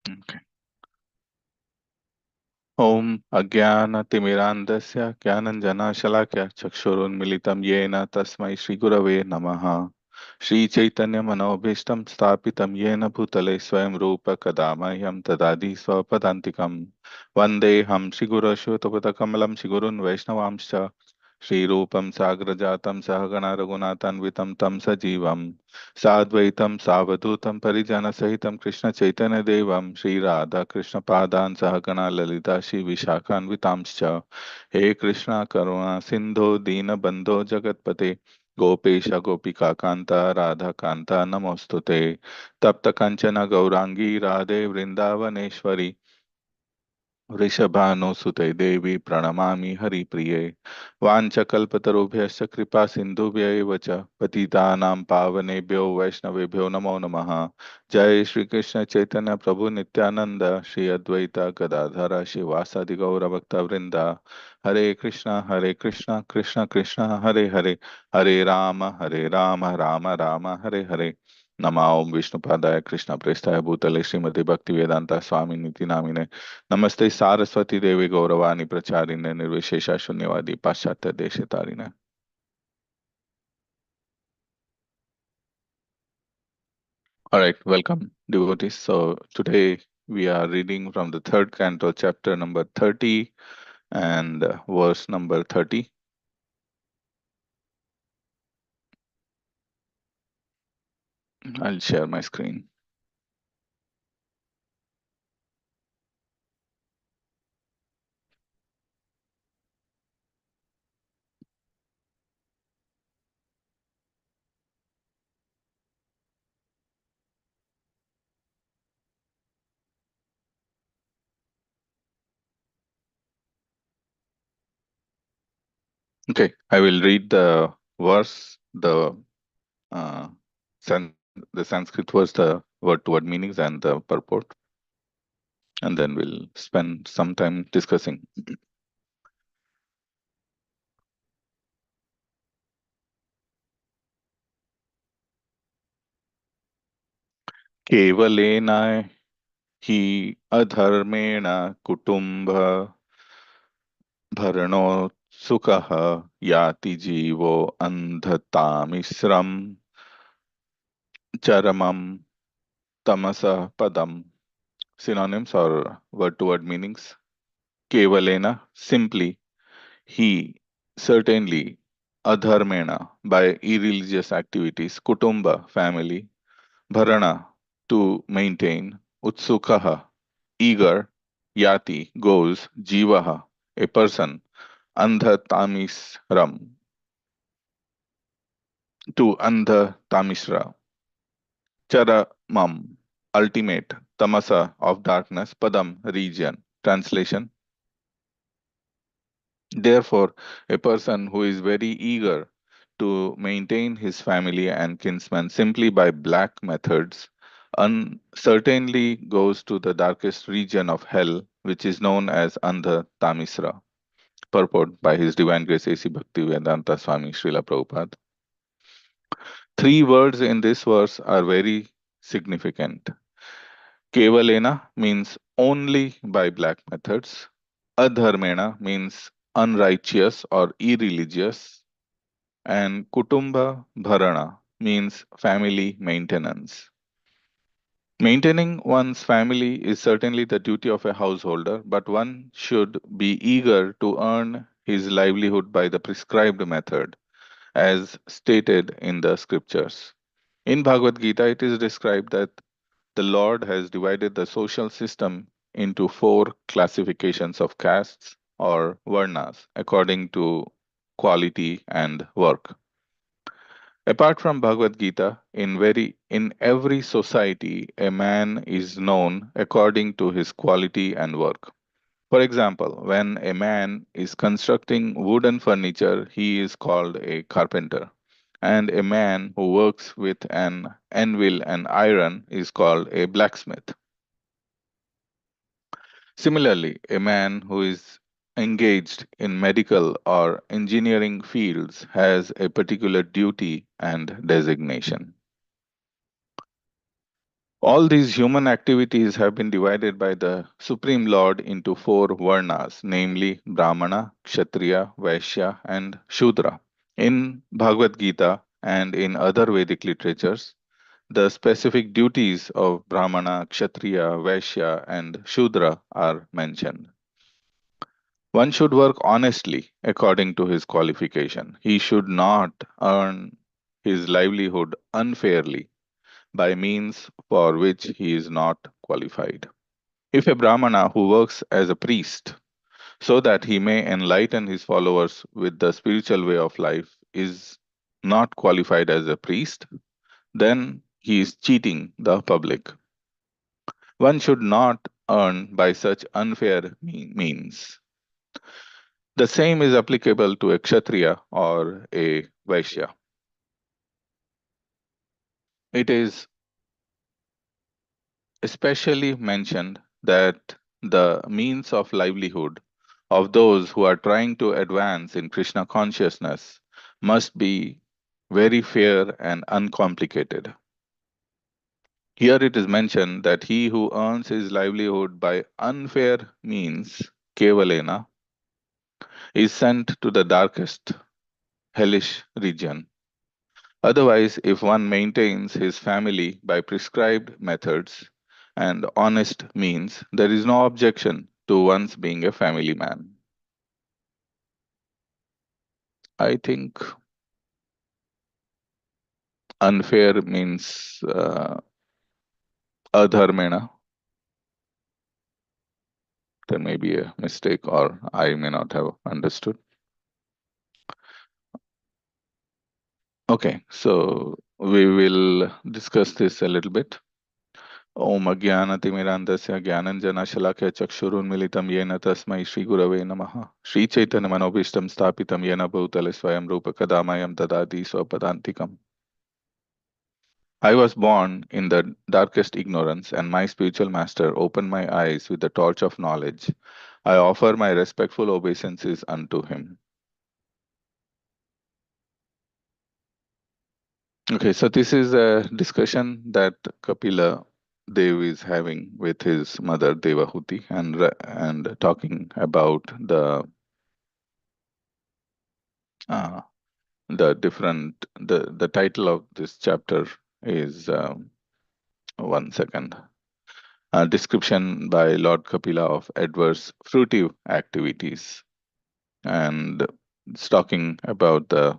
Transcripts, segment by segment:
Okay. Om Ajnanatimirandasya Jnananjanashalaakya Chakshurunmilitam Yena Tasmai Shri Gurave Namaha. Shri Chaitanya Manobhishtam Sthapitam Yena Bhutale Swayam Rupa Kadamahyam Tadadi Swapadantikam Vandeham Shri Guru Ashwatapatakamalам Shri Gurun Vaishnavamscha Shri Rupam Sagrajatam Sahagana Raghunathanvitam Tam Sajivam Sadvaitam Savadutam Parijana Sahitam Krishna Chaitanya Devam Shri Radha Krishna Padan Sahagana Lalita Shri Vishakhanvitamscha He Krishna Karuna Sindho Dina Bandho Jagatpate Gopesha Gopika Kanta Radha Kanta Namostute Tapta Kanchana Gaurangi Radhe Vrindavaneshwari वृषभानुसुते देवी प्रणमामि हरिप्रिये वाञ्छकल्पतरुभ्यश्च कृपा सिन्धुभ्य एव च पतितानां पावनेभ्यो वैष्णवेभ्यो नमो नमः। जय श्री कृष्ण चैतन्य प्रभु नित्यानंद श्री अद्वैत गदाधर श्रीवासादि गौर भक्त वृंदा हरे कृष्णा कृष्ण कृष्ण हरे हरे हरे राम राम राम हरे हरे नमा ओम विष्णुपादाय कृष्ण प्रेष्ठाय भूतले श्रीमति भक्ति वेदांता स्वामी निति नामिने नमस्ते सारस्वती देवी गौरवाणी प्रचारिणे निर्विशेष शून्यवादी पाश्चात्य देश तारिणे. All right, welcome devotees. So today we are reading from the third canto, chapter number 30 and verse number 30. I'll share my screen. Okay, I will read the verse, uh, san- the Sanskrit verse, the word-to-word meanings, and the purport, and then we'll spend some time discussing. केवलेन हि अधर्मेण कुटुम्ब भरणोत्सुकः याति जीवो अन्धतामिश्रम् चरमं तमसः पदम्. Synonyms or word-to-word meanings. Kevalena, simply, he, certainly, adharmena, by irreligious activities, kutumba, family, bharana, to maintain, utsukaha, eager, yati, goes, jivaha, a person, andha tamisram, to andha tamisra, charamam, ultimate, tamasa, of darkness, padam, region. Translation: therefore, a person who is very eager to maintain his family and kinsmen simply by black methods certainly goes to the darkest region of hell, which is known as Andha Tamisra. Purport by His Divine Grace A.C. Bhaktivedanta Swami Srila Prabhupada. Three words in this verse are very significant. Kevalena means only by black methods. Adharmena means unrighteous or irreligious. And Kutumba Bharana means family maintenance. Maintaining one's family is certainly the duty of a householder, but one should be eager to earn his livelihood by the prescribed method, as stated in the scriptures. In Bhagavad Gita, it is described that the Lord has divided the social system into four classifications of castes or varnas according to quality and work. Apart from Bhagavad Gita, in every society, a man is known according to his quality and work. For example, when a man is constructing wooden furniture, he is called a carpenter, and a man who works with an anvil and iron is called a blacksmith. Similarly, a man who is engaged in medical or engineering fields has a particular duty and designation. All these human activities have been divided by the Supreme Lord into four varnas, namely Brahmana, Kshatriya, Vaishya, and Shudra. In Bhagavad Gita and in other Vedic literatures, the specific duties of Brahmana, Kshatriya, Vaishya, and Shudra are mentioned. One should work honestly according to his qualification. He should not earn his livelihood unfairly by means for which he is not qualified. If a Brahmana who works as a priest so that he may enlighten his followers with the spiritual way of life is not qualified as a priest, then he is cheating the public. One should not earn by such unfair means. The same is applicable to a Kshatriya or a Vaishya. It is especially mentioned that the means of livelihood of those who are trying to advance in Krishna consciousness must be very fair and uncomplicated. Here it is mentioned that he who earns his livelihood by unfair means, kevalena, is sent to the darkest, hellish region. Otherwise, if one maintains his family by prescribed methods and honest means, there is no objection to one's being a family man. I think unfair means adharmena. There may be a mistake, or I may not have understood. Okay, so we will discuss this a little bit. Om Ajnanatimirandasya Jnananjana Chakshurunmilitam Yena Tasmai Shri Gurave Namaha Shri Chaitanya Manobishtam Stapitam Yena Bhutale Swayam Rupa Kadamayam Dadati Swapadantikam. I was born in the darkest ignorance, and my spiritual master opened my eyes with the torch of knowledge. I offer my respectful obeisances unto him. Okay, so this is a discussion that Kapila Dev is having with his mother Devahuti, and talking about uh, the title of this chapter is one second, a description by Lord Kapila of adverse fruitive activities, and it's talking about the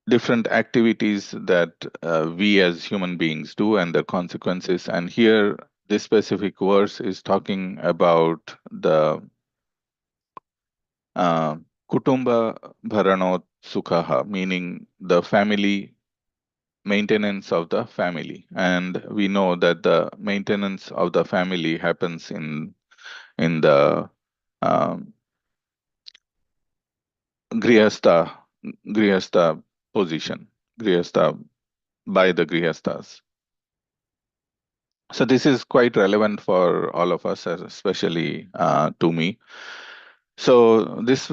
different activities that we as human beings do and their consequences. And here, this specific verse is talking about the uh, kutumba bharanot sukhaha, meaning the family maintenance of the family. And we know that the maintenance of the family happens in the um, grihastha grihastha position, grihastha, by the grihasthas. So this is quite relevant for all of us, especially to me. So this,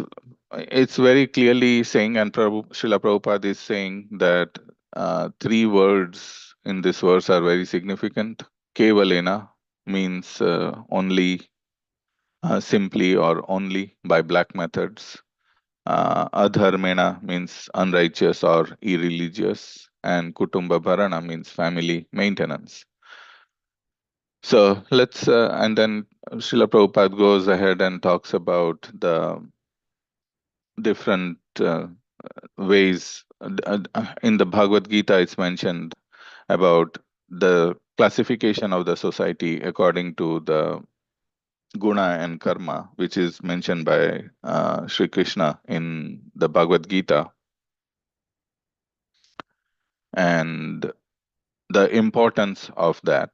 it's very clearly saying, and Srila Prabhupada is saying that three words in this verse are very significant. Kevalena means only, simply, or only by black methods. Adharmena means unrighteous or irreligious, and Kutumba Bharana means family maintenance. So let's, and then Srila Prabhupada goes ahead and talks about the different ways. In the Bhagavad Gita, it's mentioned about the classification of the society according to the guna and karma, which is mentioned by Sri Krishna in the Bhagavad Gita, and the importance of that.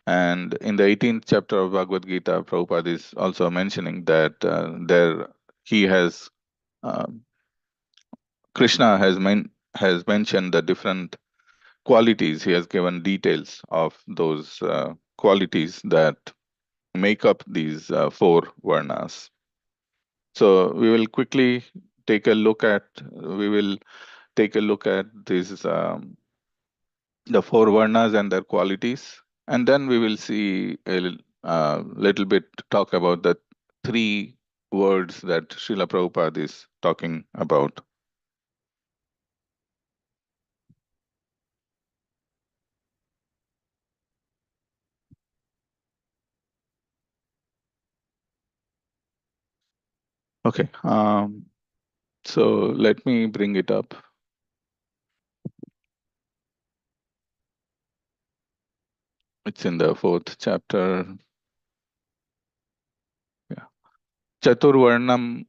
And in the 18th chapter of Bhagavad Gita, Prabhupada is also mentioning that he has, Krishna has mentioned the different qualities. He has given details of those qualities that make up these four varnas. So we will quickly take a look at, we will take a look at this the four varnas and their qualities, and then we will see little bit talk about the three words that Srila Prabhupada is talking about. Okay, so let me bring it up. It's in the fourth chapter. Yeah. Chaturvarnam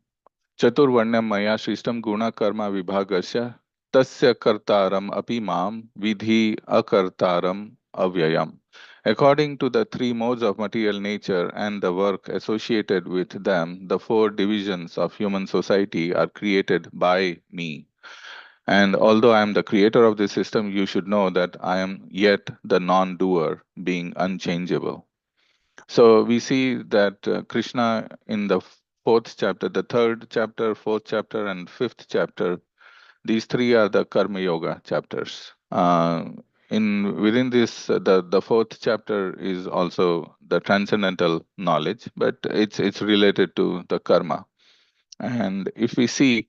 Chaturvarnyam maya shrishtam guna karma vibhagasya tasya kartaram api mam vidhi akartaram avyayam. According to the three modes of material nature and the work associated with them, the four divisions of human society are created by me. And although I am the creator of this system, you should know that I am yet the non doer, being unchangeable. So we see that Krishna in the fourth chapter, the third chapter, fourth chapter, and fifth chapter, these three are the Karma Yoga chapters. In within this, the fourth chapter is also the transcendental knowledge, but it's related to the karma. And if we see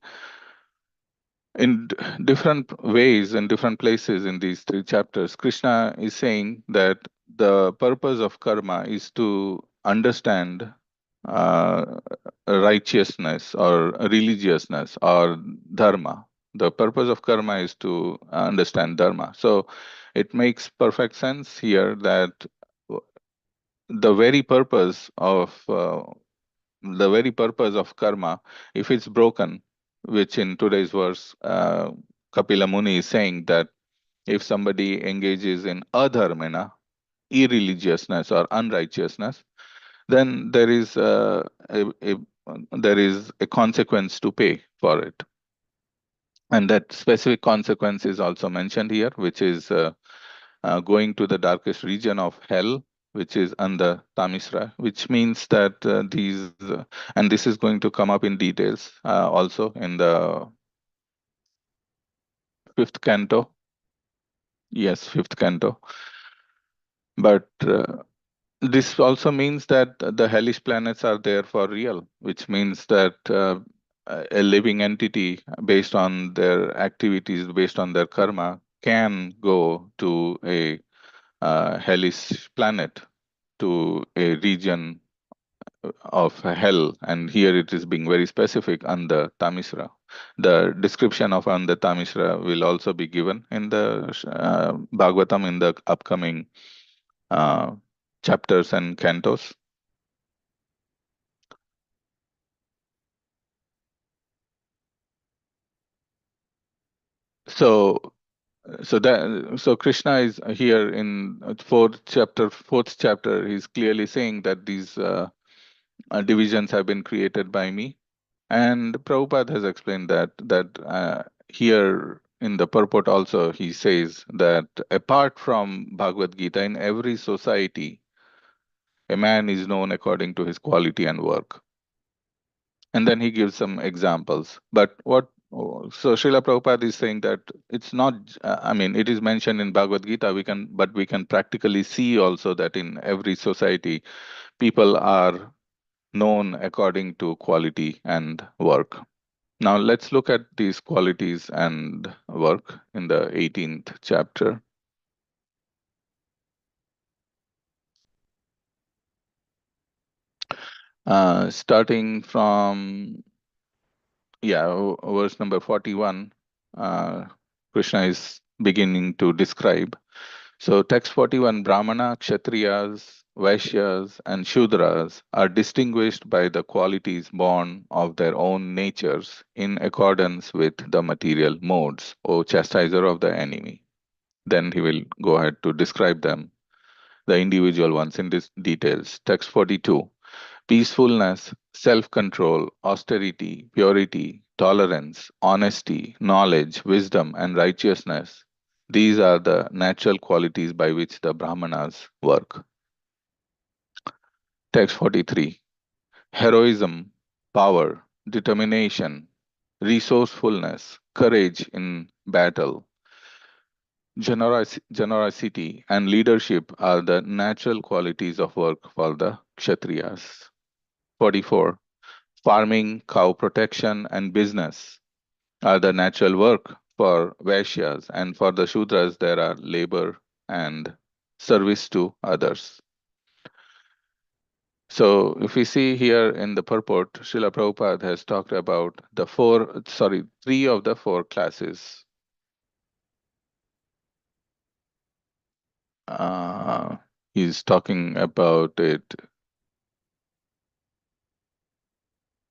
in different ways in different places in these three chapters, Krishna is saying that the purpose of karma is to understand uh, righteousness or religiousness or dharma. The purpose of karma is to understand dharma. So it makes perfect sense here that the very purpose of karma, if it's broken, which in today's verse, Kapila Muni is saying that if somebody engages in adharmana, irreligiousness or unrighteousness, then there is a consequence to pay for it, and that specific consequence is also mentioned here, which is going to the darkest region of hell, which is under Tamisra, which means that and this is going to come up in details also in the fifth canto. Yes, fifth canto. But this also means that the hellish planets are there for real, which means that a living entity, based on their activities, based on their karma, can go to a hellish planet, to a region of hell, and here it is being very specific under Tamisra. The description of under Tamisra will also be given in the Bhagavatam in the upcoming uh, chapters and cantos. So, so Krishna is here in fourth chapter. He's clearly saying that these divisions have been created by me. And Prabhupada has explained that here in the purport also he says that apart from Bhagavad Gita, in every society, a man is known according to his quality and work. And then he gives some examples. So Srila Prabhupada is saying that it's not, I mean, it is mentioned in Bhagavad Gita, but we can practically see also that in every society, people are known according to quality and work. Now let's look at these qualities and work in the 18th chapter. Starting from, verse number 41, uh, Krishna is beginning to describe. So text 41, Brahmana, Kshatriyas, Vaishyas, and Shudras are distinguished by the qualities born of their own natures in accordance with the material modes, O chastiser of the enemy. Then he will go ahead to describe them, the individual ones in this details. Text 42. Peacefulness, self control, austerity, purity, tolerance, honesty, knowledge, wisdom, and righteousness. These are the natural qualities by which the Brahmanas work. Text 43. Heroism, power, determination, resourcefulness, courage in battle, Generosity and leadership are the natural qualities of work for the Kshatriyas. 44. Farming, cow protection, and business are the natural work for Vaishyas, and for the Shudras, there are labor and service to others. So, if we see here in the purport, Srila Prabhupada has talked about three of the four classes. Uh, he's talking about it.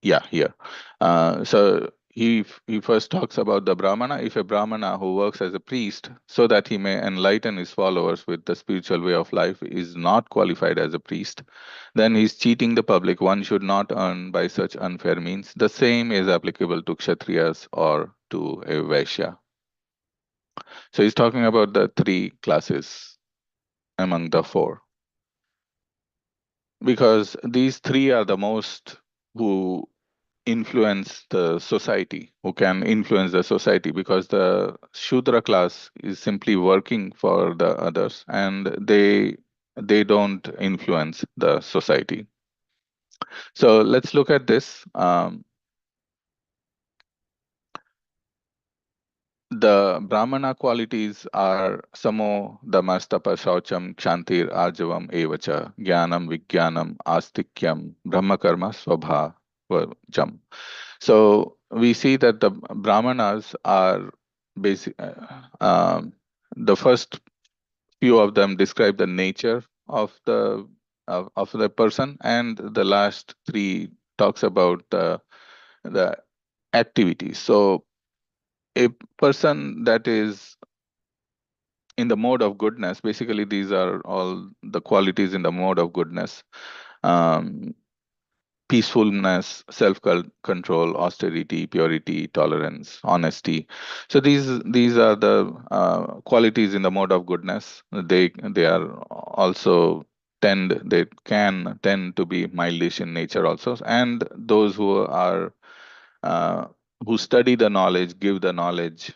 Yeah, here. So he first talks about the Brahmana. If a Brahmana who works as a priest so that he may enlighten his followers with the spiritual way of life is not qualified as a priest, then he's cheating the public. One should not earn by such unfair means. The same is applicable to Kshatriyas or to a Vaishya. So he's talking about the three classes among the four, because these three are the most who influence the society, who can influence the society, because the Shudra class is simply working for the others, and they don't influence the society. So let's look at this. The Brahmana qualities are Samo, Damastapa, Shaucham, Kshantir, Arjavam, Evacha, Jnanam, Vijnanam, Astikyam, Brahmakarma, Swabhavajam. So we see that the Brahmanas are basic. The first few of them describe the nature of the person, and the last three talks about the activities. So a person that is in the mode of goodness, basically these are all the qualities in the mode of goodness. Um, Peacefulness, self-control, austerity, purity, tolerance, honesty. So these are the qualities in the mode of goodness. They are also they can tend to be mildish in nature also. And those uh, who study the knowledge, give the knowledge,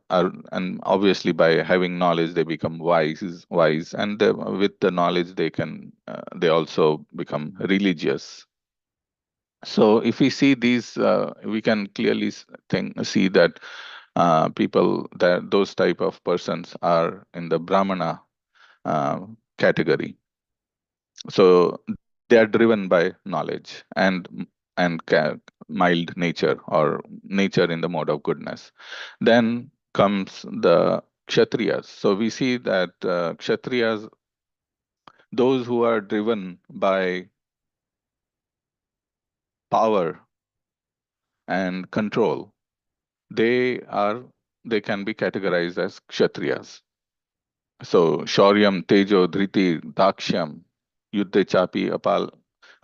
and obviously by having knowledge they become wise, and with the knowledge they also become religious. So if we see these, we can clearly see that people, that those type of persons are in the Brahmana category. So they are driven by knowledge and mild nature, or nature in the mode of goodness. Then comes the Kshatriyas. So we see that Kshatriyas, those who are driven by power and control, they are they can be categorized as kshatriyas. So Shauryam, Tejo, Dhriti, Dakshyam, Yuddhe Chapi,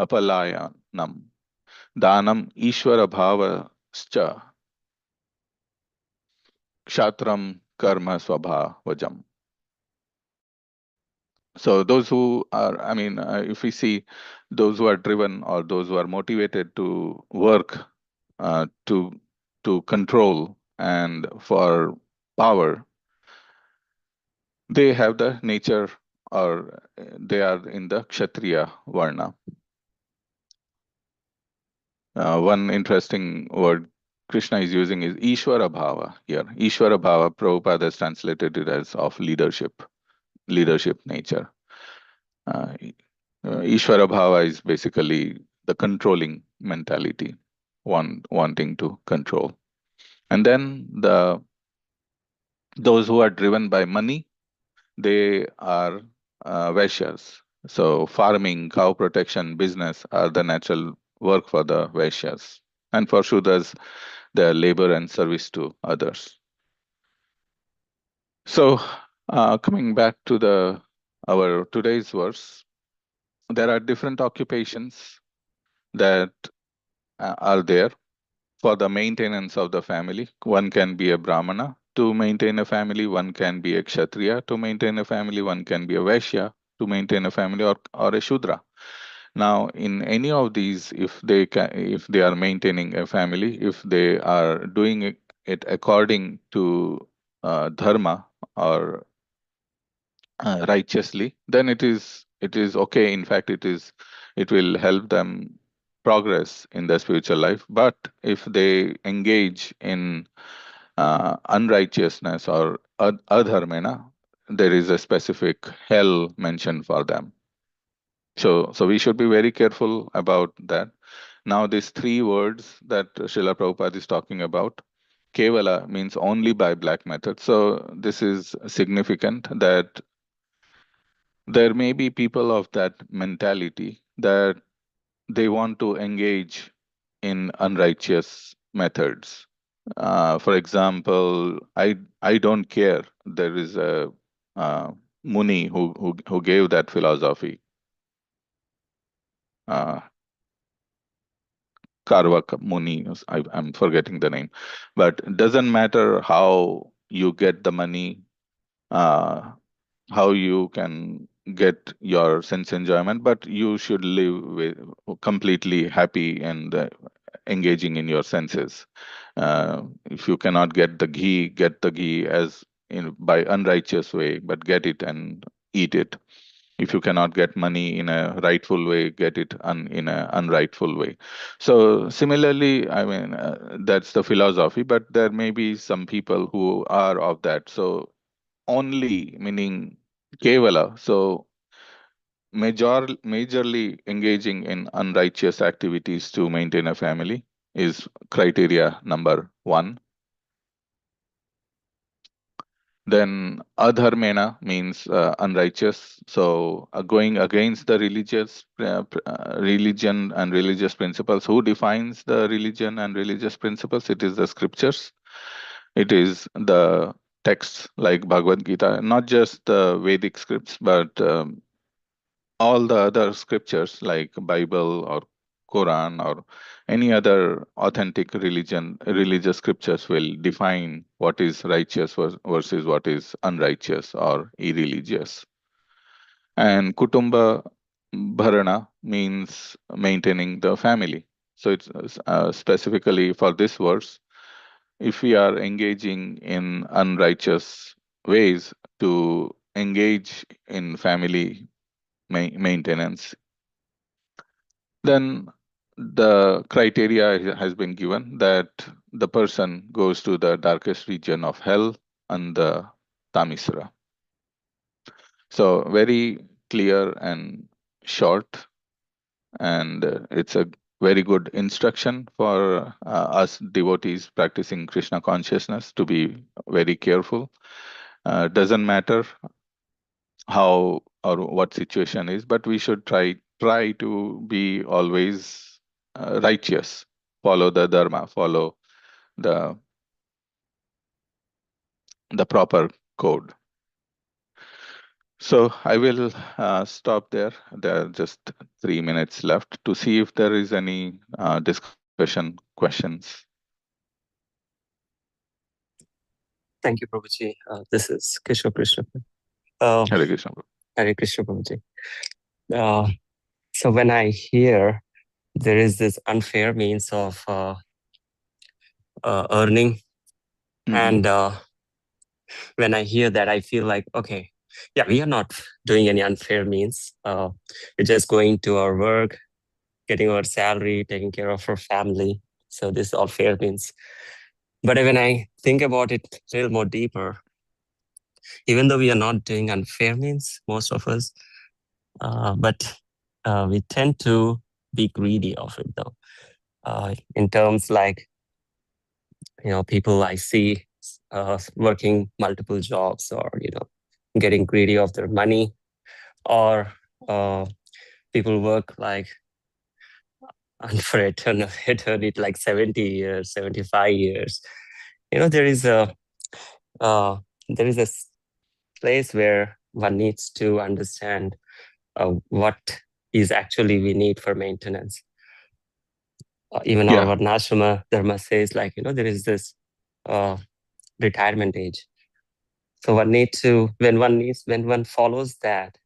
Apalayanam, Danam, Ishvara Bhavascha, Kshatram, Karma Swabhavajam. So those who are, if we see those who are driven, or those who are motivated to work, to control and for power, they have the nature, or they are in the Kshatriya Varna. One interesting word Krishna is using is Ishvara Bhava here. Ishvara Bhava, Prabhupada has translated it as of leadership nature. Uh, Ishvara Bhava is basically the controlling mentality, wanting to control. And then those who are driven by money, they are Vaishyas. So farming, cow protection, business are the natural work for the Vaishyas. And for Shudras, their labor and service to others. So coming back to our today's verse, there are different occupations that are there for the maintenance of the family. One can be a Brahmana to maintain a family, one can be a Kshatriya to maintain a family, one can be a Vaishya to maintain a family, or a Shudra. Now, in any of these, if they are maintaining a family, if they are doing it according to dharma, or righteously, then it is okay. In fact, it will help them progress in their spiritual life. But if they engage in unrighteousness or adharmena, there is a specific hell mentioned for them. So we should be very careful about that. Now, these three words that Srila Prabhupada is talking about, Kevala means only by black method. So this is significant that there may be people of that mentality that they want to engage in unrighteous methods. For example, I don't care. There is a Muni who gave that philosophy, uh, Karvak Muni. I'm forgetting the name, but it doesn't matter how you get the money, uh, how you can get your sense enjoyment, but you should live with completely happy and engaging in your senses. If you cannot get the ghee as in by unrighteous way, but get it and eat it. If you cannot get money in a rightful way, get it in a unrightful way. So similarly, I mean, that's the philosophy, but there may be some people who are of that. So only meaning kevala. So majorly engaging in unrighteous activities to maintain a family is criteria number one. Then adharmena means unrighteous. So going against the religion and religious principles. Who defines the religion and religious principles? It is the scriptures. It is the texts like Bhagavad Gita, not just the Vedic scripts, but all the other scriptures like Bible or Quran or any other authentic religious scriptures will define what is righteous versus what is unrighteous or irreligious. And Kutumba Bharana means maintaining the family. So it's specifically for this verse, if we are engaging in unrighteous ways to engage in family maintenance, then the criteria has been given that the person goes to the darkest region of hell and the Tamisra. So very clear and short, and it's a very good instruction for us devotees practicing Krishna consciousness to be very careful. Doesn't matter how or what situation is, but we should try to be always righteous, follow the dharma, follow the the proper code. So I will stop there. There are just 3 minutes left to see if there is any discussion questions. Thank you, Prabhuji. This is Kishore Krishna. Uh, Hare Krishna. Hare Krishna, Prabhuji. Uh, so when I hear there is this unfair means of earning, and when I hear that, I feel like, okay, yeah, we are not doing any unfair means. We're just going to our work, getting our salary, taking care of our family. So this is all fair means. But when I think about it a little more deeper, even though we are not doing unfair means, most of us, but we tend to be greedy of it though. In terms like, people I see working multiple jobs, or, getting greedy of their money, or people work like for eternity, like 70 years, 75 years. There is a there is a place where one needs to understand what is actually we need for maintenance. Even our Yeah, Varnashrama Dharma says, like, there is this retirement age. So when one follows that,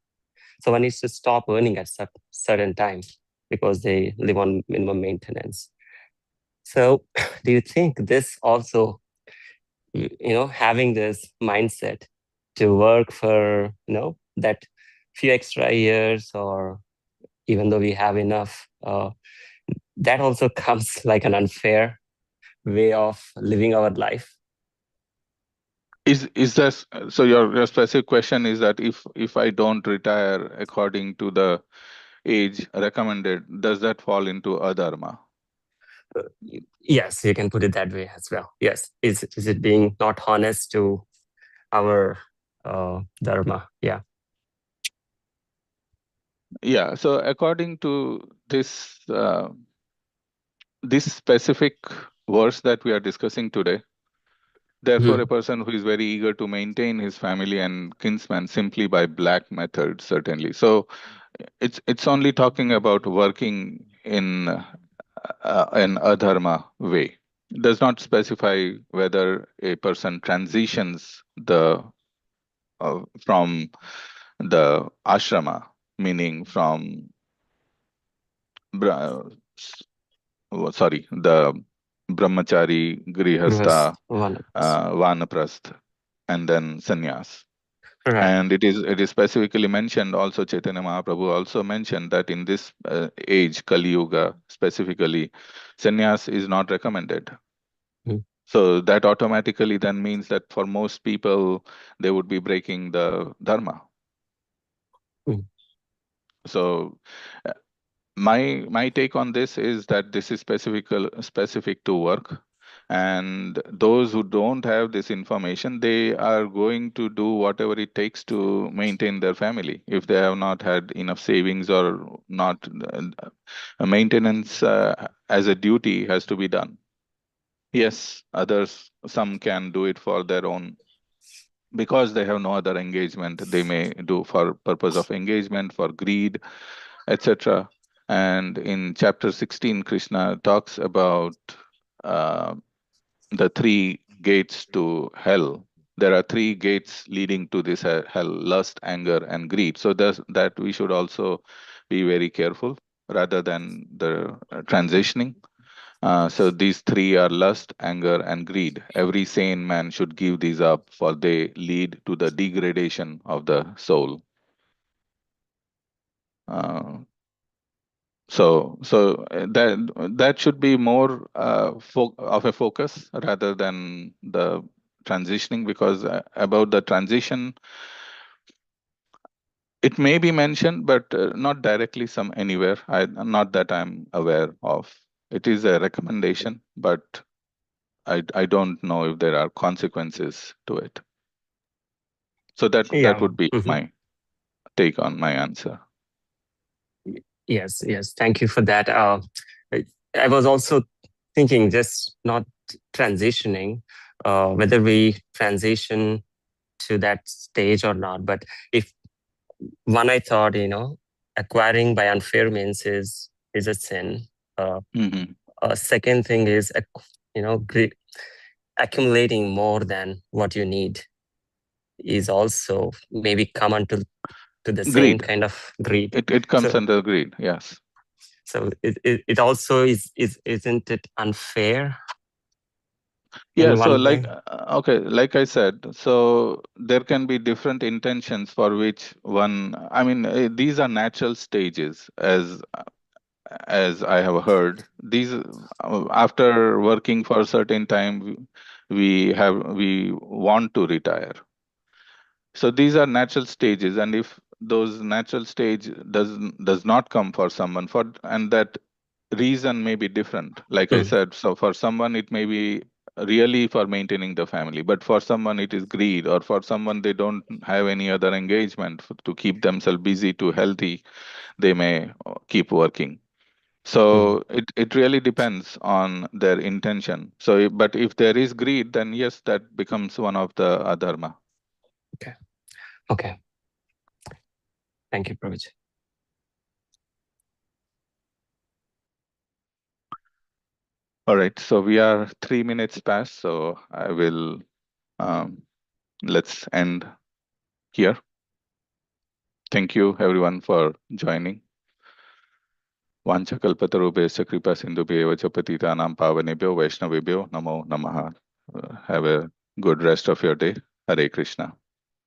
so one needs to stop earning at certain time because they live on minimum maintenance. So do you think this also, having this mindset to work for, that few extra years, or even though we have enough, that also comes like an unfair way of living our life. Is this so? Your specific question is that if I don't retire according to the age recommended, does that fall into adharma? Yes, you can put it that way as well. Yes, is it being not honest to our dharma? Yeah. Yeah. So according to this specific verse that we are discussing today, therefore, a Mhm. person who is very eager to maintain his family and kinsman simply by black methods, certainly. So it's only talking about working in an adharma way. It does not specify whether a person transitions the from the ashrama, meaning from bra- the brahmachari, grihastha, Vanaprastha. vanaprasth, and then sannyas. Right. And it is specifically mentioned also, Chaitanya Mahaprabhu also mentioned that in this age, Kali Yuga specifically, sannyas is not recommended. Mm, So that automatically then means that for most people, they would be breaking the dharma. mm, So my take on this is that this is specific to work, and those who don't have this information, they are going to do whatever it takes to maintain their family if they have not had enough savings or not. Maintenance as a duty has to be done. Yes, others, some can do it for their own because they have no other engagement. They may do for purpose of engagement, for greed, etc. And in chapter 16, Krishna talks about uh, the three gates to hell. There are three gates leading to this hell: lust, anger, and greed. So that we should also be very careful rather than the transitioning. So these three are lust, anger, and greed. Every sane man should give these up, for they lead to the degradation of the soul. Uh, that should be more of a focus rather than the transitioning, because about the transition, it may be mentioned, but not directly some anywhere. Not that I'm aware of. It is a recommendation, but I don't know if there are consequences to it. So that yeah. would be Mhm. my take on my answer. Yes, yes. Thank you for that. I, I was also thinking, just not transitioning, whether we transition to that stage or not. But if one, I thought, acquiring by unfair means is a sin. Uh, Hmm. Second thing is, accumulating more than what you need is also maybe common to the same Greed. kind of greed. It comes So under greed. Yes. so it also is isn't it unfair Yeah, in so one way? okay, like I said, so there can be different intentions for which one, I mean, these are natural stages, as I have heard. These after working for a certain time, we want to retire. So these are natural stages, and if those natural stage does not come for someone, for and that reason may be different. Like I Mm, said, so for someone it may be really for maintaining the family, but for someone it is greed, or for someone they don't have any other engagement to keep themselves busy to healthy, they may keep working. mm. So it really depends on their intention. So but if there is greed, then yes, that becomes one of the adharma. Okay. Okay. Thank you, Prabhuji. All right, so we are 3 minutes past, so I will um, let's end here. Thank you everyone for joining. Vanchakalpatarubhescha kripa sindhubhyev cha patitanam pavanebhyo vaishnavebhyo namo namaha. Have a good rest of your day. Hare Krishna.